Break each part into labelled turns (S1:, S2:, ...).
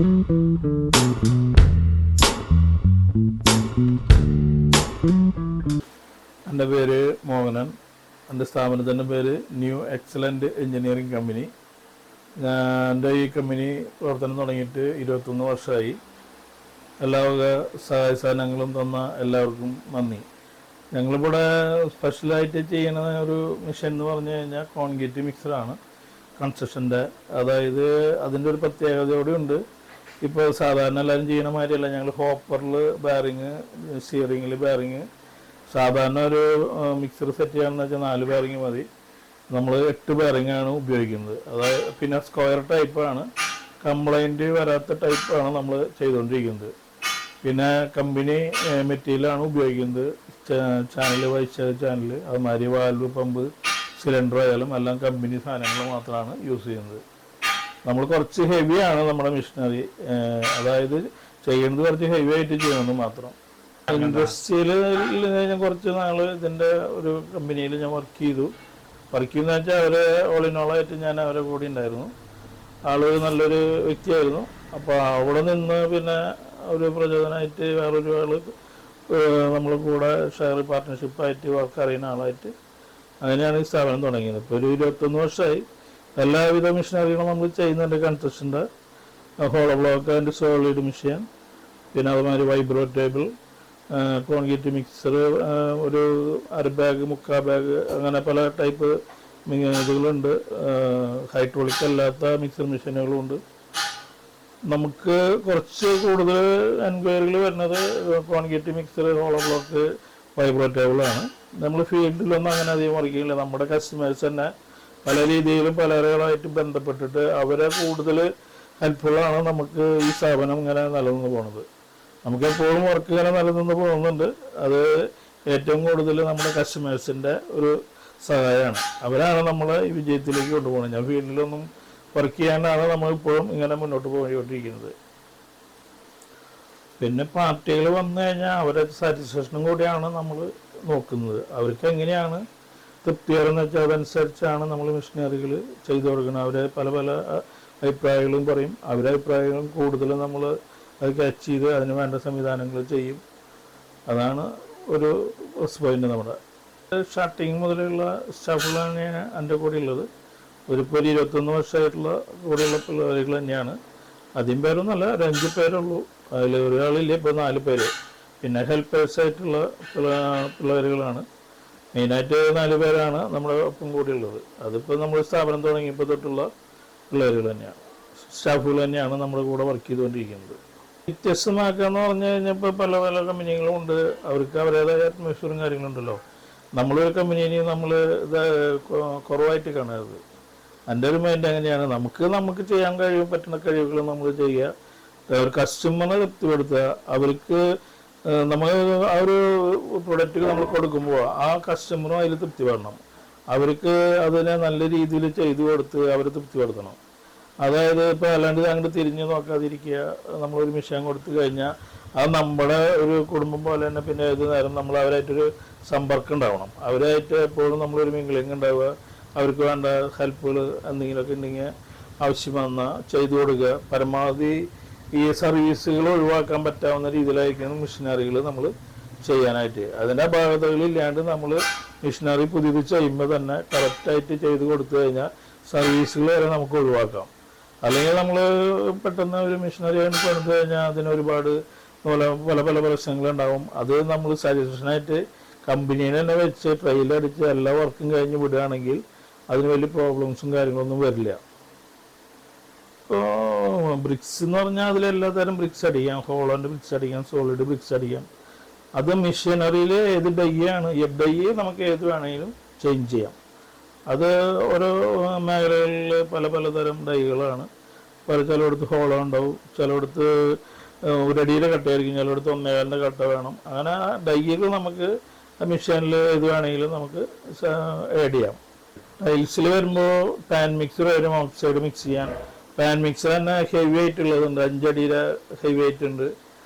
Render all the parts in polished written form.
S1: എൻ്റെ പേര് മോഹനൻ. എൻ്റെ സ്ഥാപനത്തിൻ്റെ പേര് ന്യൂ എക്സലൻ്റ് എഞ്ചിനീയറിംഗ് കമ്പനി. എൻ്റെ ഈ കമ്പനി പ്രവർത്തനം തുടങ്ങിയിട്ട് 21 വർഷമായി. എല്ലാവക സഹായ സാധനങ്ങളും തന്ന എല്ലാവർക്കും നന്ദി. ഞങ്ങളിവിടെ സ്പെഷ്യലായിട്ട് ചെയ്യുന്ന ഒരു മെഷീൻ എന്ന് പറഞ്ഞു കഴിഞ്ഞാൽ കോൺക്രീറ്റ് മിക്സറാണ് കൺസ്ട്രക്ഷൻ്റെ. അതായത് അതിൻ്റെ ഒരു പ്രത്യേകതയോടെ ഉണ്ട്. ഇപ്പോൾ സാധാരണ എല്ലാവരും ചെയ്യുന്ന മാതിരിയല്ല. ഞങ്ങൾ ഹോപ്പറിൽ ബെയറിങ്, സ്റ്റിയറിങ്ങിൽ ബെയറിങ്, സാധാരണ ഒരു മിക്സർ സെറ്റ് ചെയ്യാമെന്ന് വെച്ചാൽ 4 ബെയറിങ് മതി. നമ്മൾ 8 ബെയറിങ്ങാണ് ഉപയോഗിക്കുന്നത്. അതായത് പിന്നെ സ്ക്വയർ ടൈപ്പാണ്, കംപ്ലൈൻറ്റ് വരാത്ത ടൈപ്പാണ് നമ്മൾ ചെയ്തുകൊണ്ടിരിക്കുന്നത്. പിന്നെ കമ്പനി മെറ്റീരിയലാണ് ഉപയോഗിക്കുന്നത്. ചാനൽ, വൈസ് ചാനൽ, അതുമാതിരി വാൽവ്, പമ്പ്, സിലിണ്ടർ ആയാലും എല്ലാം കമ്പനി സാധനങ്ങൾ മാത്രമാണ് യൂസ് ചെയ്യുന്നത്. നമ്മൾ കുറച്ച് ഹെവിയാണ് നമ്മുടെ മെഷീനറി. അതായത് ചെയ്യുന്നത് കുറച്ച് ഹെവി ആയിട്ട് ചെയ്യണമെന്ന് മാത്രം. ഇൻഡസ്ട്രിയിൽ ഞാൻ കുറച്ച് നാൾ ഇതിൻ്റെ ഒരു കമ്പനിയിൽ ഞാൻ വർക്ക് ചെയ്തു. വർക്ക് ചെയ്യുന്ന വെച്ചാൽ അവർ ഓൾ ഇൻ ഓളായിട്ട് ഞാൻ അവരെ കൂടി ഉണ്ടായിരുന്നു. ആൾ നല്ലൊരു വ്യക്തിയായിരുന്നു. അപ്പോൾ അവിടെ നിന്ന് പിന്നെ ഒരു പ്രചോദനമായിട്ട് വേറൊരു ആൾ നമ്മൾ കൂടെ ഷെയർ പാർട്ട്ണർഷിപ്പായിട്ട് വർക്ക് അറിയുന്ന ആളായിട്ട് അങ്ങനെയാണ് ഈ സ്ഥാപനം തുടങ്ങിയത്. ഇപ്പോൾ ഒരു 21 വർഷമായി. എല്ലാവിധ മെഷീനറികളും നമ്മൾ ചെയ്യുന്നുണ്ട്. കൺസ്ട്രക്ഷൻ്റെ hollow block and solid machine, പിന്നെ അതുമാതിരി വൈബ്രോ ടേബിൾ, കോൺക്രീറ്റ് മിക്സർ, ഒരു അര ബാഗ്, മുക്കാ ബാഗ്, അങ്ങനെ പല ടൈപ്പ് ഇതുകളുണ്ട്. ഹൈഡ്രോളിക് അല്ലാത്ത മിക്സർ മെഷീനുകളുണ്ട്. നമുക്ക് കുറച്ച് കൂടുതൽ എൻക്വയറികൾ വരുന്നത് concrete mixer, hollow block, vibro ടേബിളാണ്. നമ്മൾ ഫീൽഡിലൊന്നും അങ്ങനെ അധികം വർക്ക് ചെയ്യില്ല. നമ്മുടെ കസ്റ്റമേഴ്സ് തന്നെ പല രീതിയിലും പലരുകളായിട്ട് ബന്ധപ്പെട്ടിട്ട് അവരെ കൂടുതൽ ഹെൽപ്ഫുള്ളാണ് നമുക്ക് ഈ സ്ഥാപനം ഇങ്ങനെ നിലനിന്ന് പോകുന്നത്. നമുക്കെപ്പോഴും വർക്ക് ഇങ്ങനെ നിലനിന്ന് പോകുന്നുണ്ട്. അത് ഏറ്റവും കൂടുതൽ നമ്മുടെ കസ്റ്റമേഴ്സിൻ്റെ ഒരു സഹായമാണ്. അവരാണ് നമ്മളെ ഈ വിജയത്തിലേക്ക് കൊണ്ടുപോകുന്നത്. ഞാൻ ഫീൽഡിലൊന്നും വർക്ക് ചെയ്യാനാണ് നമ്മളിപ്പോഴും ഇങ്ങനെ മുന്നോട്ട് പോയിക്കൊണ്ടിരിക്കുന്നത്. പിന്നെ പാർട്ടികൾ വന്നു കഴിഞ്ഞാൽ അവരുടെ സാറ്റിസ്ഫാക്ഷനും കൂടിയാണ് നമ്മൾ നോക്കുന്നത്. അവർക്ക് എങ്ങനെയാണ് തൃപ്തികരമെന്ന് വെച്ചാൽ അതനുസരിച്ചാണ് നമ്മൾ മെഷീനറികൾ ചെയ്തു കൊടുക്കുന്നത്. അവരെ പല പല അഭിപ്രായങ്ങളും പറയും. അവരുടെ അഭിപ്രായങ്ങളും കൂടുതലും നമ്മൾ അത് ക്യാച്ച് ചെയ്ത് അതിന് വേണ്ട സംവിധാനങ്ങൾ ചെയ്യും. അതാണ് ഒരു പ്ലസ് പോയിന്റ്. നമ്മുടെ സ്റ്റാർട്ടിങ് മുതലുള്ള സ്റ്റാഫുകളാണ് എൻ്റെ കൂടെ ഉള്ളത്. ഒരു 21 വർഷമായിട്ടുള്ള കൂടെയുള്ള പിള്ളേരുകൾ തന്നെയാണ്. അധികം പേരൊന്നുമല്ല, ഒരു 5 പേരുള്ളൂ. അതിൽ ഒരാളില്ല, ഇപ്പോൾ 4 പേര്. പിന്നെ ഹെൽപ്പേഴ്സായിട്ടുള്ള പിള്ളേരുകളാണ്. മെയിനായിട്ട് 4 പേരാണ് നമ്മുടെ ഒപ്പം കൂടിയുള്ളത്. അതിപ്പോൾ നമ്മൾ സ്ഥാപനം തുടങ്ങിയപ്പോൾ തൊട്ടുള്ള പിള്ളേരുകൾ തന്നെയാണ്, സ്റ്റാഫുകൾ തന്നെയാണ് നമ്മുടെ കൂടെ വർക്ക് ചെയ്തുകൊണ്ടിരിക്കുന്നത്. വ്യത്യസ്തമാക്കുക എന്ന് പറഞ്ഞു കഴിഞ്ഞപ്പോൾ പല പല കമ്പനികളും ഉണ്ട്. അവർക്ക് അവരുടേതായ അറ്റ്മോസ്ഫിയറും കാര്യങ്ങളുണ്ടല്ലോ. നമ്മളൊരു കമ്പനിയെ നമ്മൾ ഇത് കുറവായിട്ട് കാണരുത്. എൻ്റെ ഒരു മൈൻഡ് അങ്ങനെയാണ്. നമുക്ക് ചെയ്യാൻ പറ്റുന്ന കഴിവുകൾ നമ്മൾ ചെയ്യുക. ഒരു കസ്റ്റമറിനെ തൃപ്തിപ്പെടുത്തുക. അവർക്ക് നമ്മൾ ആ ഒരു പ്രൊഡക്റ്റ് നമ്മൾ കൊടുക്കുമ്പോൾ ആ കസ്റ്റമറും അതിൽ തൃപ്തിപ്പെടണം. അവർക്ക് അതിനെ നല്ല രീതിയിൽ ചെയ്തു കൊടുത്ത് അവരെ തൃപ്തിപ്പെടുത്തണം. അതായത് ഇപ്പോൾ അല്ലാണ്ട് അങ്ങോട്ട് തിരിഞ്ഞ് നോക്കാതിരിക്കുക. നമ്മളൊരു മെഷീൻ കൊടുത്തു കഴിഞ്ഞാൽ അത് നമ്മുടെ ഒരു കുടുംബം പോലെ തന്നെ പിന്നെ ഏത് നേരം നമ്മൾ അവരായിട്ടൊരു സമ്പർക്കം ഉണ്ടാവണം. അവരായിട്ട് എപ്പോഴും നമ്മളൊരു മിങ്കിളിങ് ഉണ്ടാവുക. അവർക്ക് വേണ്ട ഹെൽപ്പുകൾ എന്തെങ്കിലുമൊക്കെ ഉണ്ടെങ്കിൽ ആവശ്യം വന്നാൽ ചെയ്തു കൊടുക്കുക. പരമാവധി ഈ സർവീസുകൾ ഒഴിവാക്കാൻ പറ്റാവുന്ന രീതിയിലായിരിക്കണം മെഷീനറികൾ നമ്മൾ ചെയ്യാനായിട്ട്. അതിൻ്റെ അപാകതകളില്ലാണ്ട് നമ്മൾ മെഷീനറി പുതിയത് ചെയ്യുമ്പോൾ തന്നെ കറക്റ്റായിട്ട് ചെയ്ത് കൊടുത്തു കഴിഞ്ഞാൽ സർവീസുകൾ വരെ നമുക്ക് ഒഴിവാക്കാം. അല്ലെങ്കിൽ നമ്മൾ പെട്ടെന്ന് ഒരു മെഷീനറി പണിത് കഴിഞ്ഞാൽ അതിനൊരുപാട് പല പല പ്രശ്നങ്ങളുണ്ടാവും. അത് നമ്മൾ സാറ്റിസ്ഫാക്ഷനായിട്ട് കമ്പനീനെ തന്നെ വെച്ച് ട്രെയിലടിച്ച് എല്ലാ വർക്കും കഴിഞ്ഞ് വിടുകയാണെങ്കിൽ അതിന് വലിയ പ്രോബ്ലംസും കാര്യങ്ങളൊന്നും വരില്ല. ഇപ്പോൾ ബ്രിക്സ് എന്ന് പറഞ്ഞാൽ അതിലെല്ലാ തരം ബ്രിക്സ് അടിക്കാം. ഹോളോൻ്റെ ബ്രിക്സ് അടിക്കാം, സോളിഡ് ബ്രിക്സ് അടിക്കാം. അത് മെഷീനറിയിൽ ഏത് ഡൈയാണ്, ഡൈ നമുക്ക് ഏത് വേണമെങ്കിലും ചേഞ്ച് ചെയ്യാം. അത് ഓരോ മേഖലകളിൽ പല പലതരം ഡൈകളാണ്. ചിലയിടത്ത് ഹോളോ ഉണ്ടാവും, ചിലയിടത്ത് 1 അടിയുടെ കട്ടയായിരിക്കും, ചിലയിടത്ത് 1.25 കട്ട വേണം. അങ്ങനെ ഡൈകൾ നമുക്ക് മെഷീനിൽ ഏത് വേണമെങ്കിലും നമുക്ക് ആഡ് ചെയ്യാം. ടൈൽസിൽ വരുമ്പോൾ പാൻ മിക്സർ വരും, ഓക്സൈഡ് മിക്സ് ചെയ്യാൻ. പാൻ മിക്സർ തന്നെ ഹെവി ആയിട്ടുള്ളതുണ്ട്, 5 അടിയുടെ ഹെവി ആയിട്ട് ഉണ്ട്.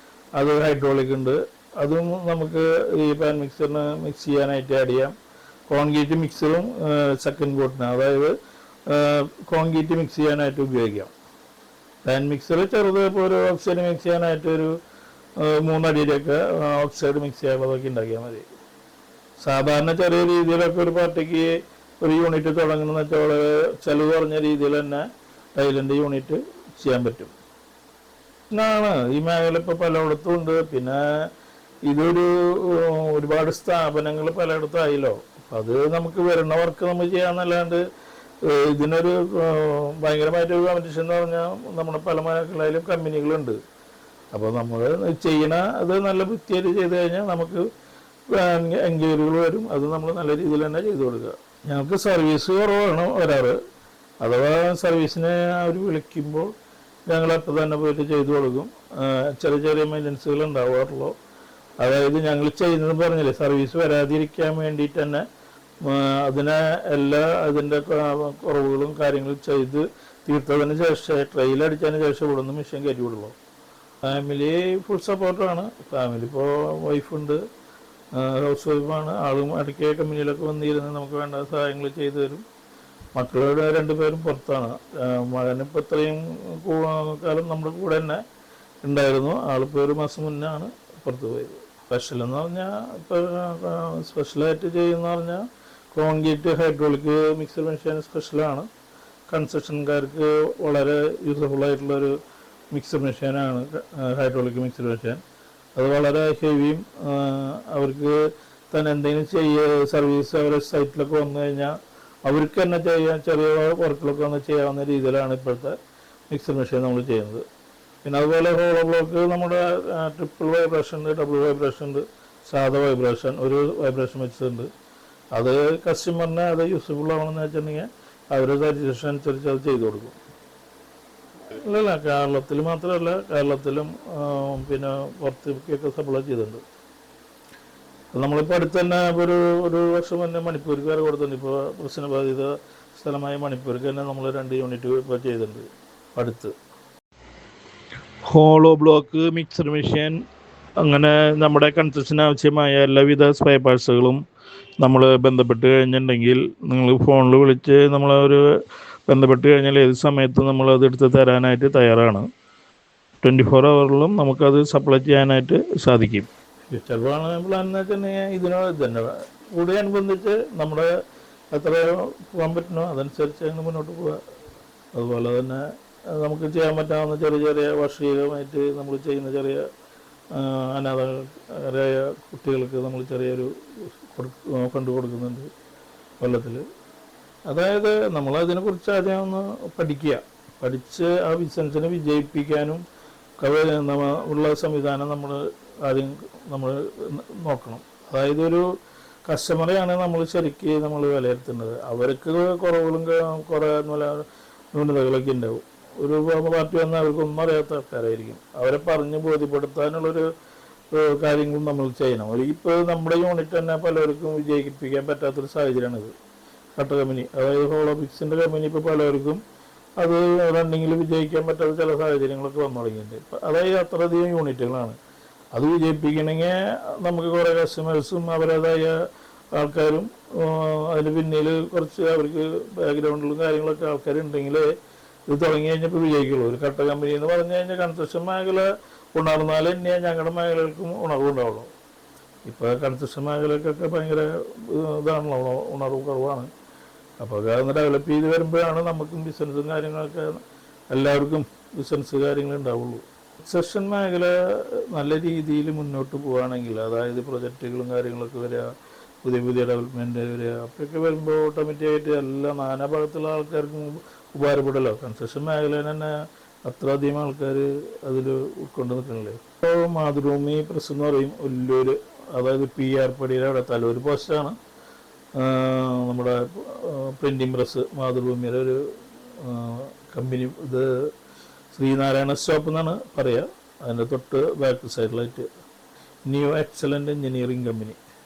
S1: അത് ഹൈഡ്രോളിക് ഉണ്ട്. അതും നമുക്ക് ഈ പാൻ മിക്സറിന് മിക്സ് ചെയ്യാനായിട്ട് ആഡ് ചെയ്യാം. കോൺക്രീറ്റ് മിക്സറും സെക്കൻഡ് കോട്ടിന്, അതായത് കോൺക്രീറ്റ് മിക്സ് ചെയ്യാനായിട്ട് ഉപയോഗിക്കാം. ഹാൻഡ് മിക്സർ ചെറുത് ഇപ്പോൾ ഒരു ഓഫ് മിക്സ് ചെയ്യാനായിട്ട് ഒരു 3 അടിയിലൊക്കെ ഓഫ് സൈഡ് മിക്സ് ചെയ്യാനുള്ളതൊക്കെ ഉണ്ടാക്കിയാൽ മതി. സാധാരണ ചെറിയ രീതിയിലൊക്കെ ഒരു പാർട്ടിക്ക് ഒരു യൂണിറ്റ് തുടങ്ങണമെന്ന് വെച്ചാൽ വളരെ ചിലവ് കുറഞ്ഞ രീതിയിൽ തന്നെ ടൈലിൻ്റെ യൂണിറ്റ് ചെയ്യാൻ പറ്റും. ആണ് ഈ മേഖല ഇപ്പോൾ പലയിടത്തും ഉണ്ട്. പിന്നെ ഇതൊരു ഒരുപാട് സ്ഥാപനങ്ങൾ പലയിടത്തും ആയല്ലോ. അത് നമുക്ക് വരുന്ന വർക്ക് നമ്മൾ ചെയ്യാന്നല്ലാണ്ട് ഇതിനൊരു ഭയങ്കരമായിട്ടൊരു കോമ്പറ്റീഷൻ എന്ന് പറഞ്ഞാൽ നമ്മുടെ പല മേഖലയിലും കമ്പനികളുണ്ട്. അപ്പോൾ നമ്മൾ ചെയ്യണ അത് നല്ല വൃത്തിയായിട്ട് ചെയ്ത് കഴിഞ്ഞാൽ നമുക്ക് എൻക്വയറികൾ വരും. അത് നമ്മൾ നല്ല രീതിയിൽ തന്നെ ചെയ്തു കൊടുക്കുക. ഞങ്ങൾക്ക് സർവീസ് കുറവാണ് വരാറ്. അഥവാ സർവീസിനെ അവർ വിളിക്കുമ്പോൾ ഞങ്ങൾ അപ്പോൾ തന്നെ പോയിട്ട് ചെയ്തു കൊടുക്കും. ചെറിയ ചെറിയ മെയിൻ്റനൻസുകൾ ഉണ്ടാവാറുള്ളൂ. അതായത് ഞങ്ങൾ ചെയ്യുന്നത് പറഞ്ഞില്ലേ, സർവീസ് വരാതിരിക്കാൻ വേണ്ടിയിട്ട് തന്നെ അതിൻ്റെ കുറവുകളും കാര്യങ്ങളും ചെയ്ത് തീർത്തതിന് ശേഷം ട്രെയിലടിച്ചതിന് ശേഷം ഇവിടെ നിന്ന് മെഷീൻ കയറ്റി വിടുള്ളൂ. ഫാമിലി ഫുൾ സപ്പോർട്ടാണ്. ഫാമിലി ഇപ്പോൾ വൈഫുണ്ട്, ഹൗസ് വൈഫാണ്. ആളും ഇടയ്ക്ക് കമ്പനിയിലൊക്കെ വന്നിരുന്ന് നമുക്ക് വേണ്ട സഹായങ്ങൾ ചെയ്തു തരും. മക്കളുടെ 2 പേരും പുറത്താണ്. മകനിപ്പോൾ ഇത്രയും കാലം നമ്മുടെ കൂടെ തന്നെ ഉണ്ടായിരുന്നു. ആളിപ്പോൾ 1 മാസം മുന്നാണ് പുറത്ത് പോയത്. സ്പെഷ്യൽ എന്ന് പറഞ്ഞാൽ ഇപ്പോൾ സ്പെഷ്യലായിട്ട് ചെയ്യുന്ന പറഞ്ഞാൽ കോൺക്രീറ്റ് ഹൈഡ്രോളിക് മിക്സർ മെഷീൻ സ്പെഷ്യലാണ്. കൺസ്ട്രക്ഷൻകാർക്ക് വളരെ യൂസ്ഫുള്ളായിട്ടുള്ളൊരു മിക്സർ മെഷീനാണ് ഹൈഡ്രോളിക് മിക്സർ മെഷീൻ. അത് വളരെ ഹെവിയും അവർക്ക് തന്നെ എന്തെങ്കിലും സർവീസ് അവരുടെ സൈറ്റിലൊക്കെ വന്നു കഴിഞ്ഞാൽ അവർക്ക് തന്നെ ചെയ്യാൻ ചെറിയ വർക്കുകളൊക്കെ ഒന്ന് ചെയ്യാവുന്ന രീതിയിലാണ് ഇപ്പോഴത്തെ മിക്സർ മെഷീൻ നമ്മൾ ചെയ്യുന്നത്. പിന്നെ അതുപോലെ ഹോളോ ബ്ലോക്ക് നമ്മുടെ ട്രിപ്പിൾ വൈബ്രേഷൻ ഉണ്ട്, ഡബിൾ വൈബ്രേഷൻ ഉണ്ട്, സാധാ വൈബ്രേഷൻ, ഒരു വൈബ്രേഷൻ വെച്ചിട്ടുണ്ട്. അത് കസ്റ്റമറിനെ അത് യൂസ്ഫുൾ ആവണമെന്ന് വെച്ചിട്ടുണ്ടെങ്കിൽ അവരുടെ സാറ്റിസ്ഫാക്ഷൻ അനുസരിച്ച് അത് ചെയ്തു കൊടുക്കും. ഇല്ലല്ല, കേരളത്തിൽ മാത്രമല്ല, കേരളത്തിലും പിന്നെ പുറത്തേക്കൊക്കെ സപ്ലൈ ചെയ്തിട്ടുണ്ട്. നമ്മളിപ്പോൾ അടുത്ത് തന്നെ ഒരു വർഷം തന്നെ മണിപ്പൂർക്ക് വരെ കൊടുത്തിട്ടുണ്ട്. ഇപ്പോൾ പ്രശ്നബാധിത സ്ഥലമായ മണിപ്പൂർക്ക് തന്നെ നമ്മൾ 2 യൂണിറ്റ് ഇപ്പോൾ ചെയ്തിട്ടുണ്ട് അടുത്ത്. ഹോളോ ബ്ലോക്ക് മിക്സർ മെഷീൻ അങ്ങനെ നമ്മുടെ കൺസ്ട്രക്ഷൻ ആവശ്യമായ എല്ലാവിധ സ്പെയർ പാർട്സുകളും നമ്മൾ ബന്ധപ്പെട്ട് കഴിഞ്ഞിട്ടുണ്ടെങ്കിൽ നിങ്ങൾ ഫോണിൽ വിളിച്ച് നമ്മളൊരു ബന്ധപ്പെട്ട് കഴിഞ്ഞാൽ ഏത് സമയത്തും നമ്മളത് എടുത്ത് തരാനായിട്ട് തയ്യാറാണ്. 24 ഹവറിലും നമുക്കത് സപ്ലൈ ചെയ്യാനായിട്ട് സാധിക്കും. ഫ്യൂച്ചർ പ്ലാൻ എന്ന് വെച്ചിട്ടുണ്ടെങ്കിൽ ഇതിനോട് തന്നെ കൂടിയനുബന്ധിച്ച് നമ്മുടെ എത്ര പോകാൻ പറ്റണോ അതനുസരിച്ച് അങ്ങനെ മുന്നോട്ട് പോവുക. അതുപോലെ തന്നെ നമുക്ക് ചെയ്യാൻ പറ്റാവുന്ന ചെറിയ ചെറിയ വാർഷികമായിട്ട് നമ്മൾ ചെയ്യുന്ന ചെറിയ അനാഥരായ കുട്ടികൾക്ക് നമ്മൾ ചെറിയൊരു ഫണ്ട് കൊടുക്കുന്നുണ്ട് കൊല്ലത്തിൽ. അതായത് നമ്മളതിനെക്കുറിച്ച് ആദ്യം ഒന്ന് പഠിച്ച് ആ ബിസിനസ്സിനെ വിജയിപ്പിക്കാനും ഉള്ള സംവിധാനം നമ്മൾ ആദ്യം നോക്കണം. അതായത് ഒരു കസ്റ്റമറെയാണ് നമ്മൾ ശരിക്കും നമ്മൾ വിലയിരുത്തേണ്ടത്. അവർക്ക് കുറവുകളും കുറേ ന്യൂനതകളൊക്കെ ഉണ്ടാവും. ഒരു പാർട്ടി വന്നാൽ അവർക്കൊന്നും അറിയാത്ത ആൾക്കാരായിരിക്കും. അവരെ പറഞ്ഞ് ബോധ്യപ്പെടുത്താനുള്ളൊരു കാര്യങ്ങളും നമ്മൾ ചെയ്യണം. ഇപ്പോൾ നമ്മുടെ യൂണിറ്റ് തന്നെ പലർക്കും വിജയിപ്പിക്കാൻ പറ്റാത്തൊരു സാഹചര്യമാണിത്. കട്ട കമ്പനി, അതായത് ഹോളോബിക്സിൻ്റെ കമ്പനി ഇപ്പോൾ പലർക്കും അത് റണ്ണിങ്ങിൽ വിജയിക്കാൻ പറ്റാത്ത ചില സാഹചര്യങ്ങളൊക്കെ വന്നു തുടങ്ങിയിട്ടുണ്ട്. അതായത് അത്രയധികം യൂണിറ്റുകളാണ്. അത് വിജയിപ്പിക്കണമെങ്കിൽ നമുക്ക് കുറേ കസ്റ്റമേഴ്സും അവരുടേതായ ആൾക്കാരും അതിന് പിന്നിൽ കുറച്ച് അവർക്ക് ബാക്ക്ഗ്രൗണ്ടിലും കാര്യങ്ങളൊക്കെ ആൾക്കാരുണ്ടെങ്കിൽ ഇത് തുടങ്ങി കഴിഞ്ഞപ്പോൾ വിജയിക്കുള്ളൂ. ഒരു കട്ട കമ്പനി എന്ന് പറഞ്ഞു കഴിഞ്ഞാൽ കൺസ്ട്രക്ഷൻ മേഖല ഉണർന്നാൽ തന്നെ ഞങ്ങളുടെ മേഖലകൾക്കും ഉണർവുണ്ടാവുള്ളൂ. ഇപ്പോൾ കൺസ്ട്രക്ഷൻ മേഖലക്കൊക്കെ ഭയങ്കര ഇതാണല്ലോ, ഉണർവ് കുറവാണ്. അപ്പോൾ അതൊന്ന് ഡെവലപ്പ് ചെയ്ത് വരുമ്പോഴാണ് നമുക്കും ബിസിനസ്സും കാര്യങ്ങളൊക്കെ എല്ലാവർക്കും ബിസിനസ് കാര്യങ്ങൾ ഉണ്ടാവുള്ളൂ. കൺസ്ട്രക്ഷൻ മേഖല നല്ല രീതിയിൽ മുന്നോട്ട് പോവുകയാണെങ്കിൽ, അതായത് പ്രൊജക്റ്റുകളും കാര്യങ്ങളൊക്കെ വരിക, പുതിയ ഡെവലപ്മെൻറ്റ് വരിക, അപ്പോഴൊക്കെ വരുമ്പോൾ ഓട്ടോമാറ്റിക്കായിട്ട് എല്ലാ നാനാഭാഗത്തുള്ള ആൾക്കാർക്കും ഉപകാരപ്പെടല്ലോ. കൺസ്ട്രക്ഷൻ മേഖല തന്നെ അത്ര അധികം ആൾക്കാർ അതിൽ ഉൾക്കൊണ്ട് നിൽക്കണില്ലേ. ഇപ്പോൾ മാതൃഭൂമി പ്രസ് എന്ന് പറയും ഒല്ലൂർ, അതായത് PR പടിയുടെ അവിടെ തലൂർ പോസ്റ്റാണ് നമ്മുടെ പ്രിൻറ്റിങ് പ്രസ് മാതൃഭൂമിയുടെ ഒരു കമ്പനി. ഇത് ശ്രീനാരായണ സ്റ്റോപ്പ് എന്നാണ് പറയുക. അതിൻ്റെ തൊട്ട് ബാക്ക് സൈഡിലായിട്ട് ന്യൂ എക്സലൻ്റ് എഞ്ചിനീയറിംഗ് കമ്പനി.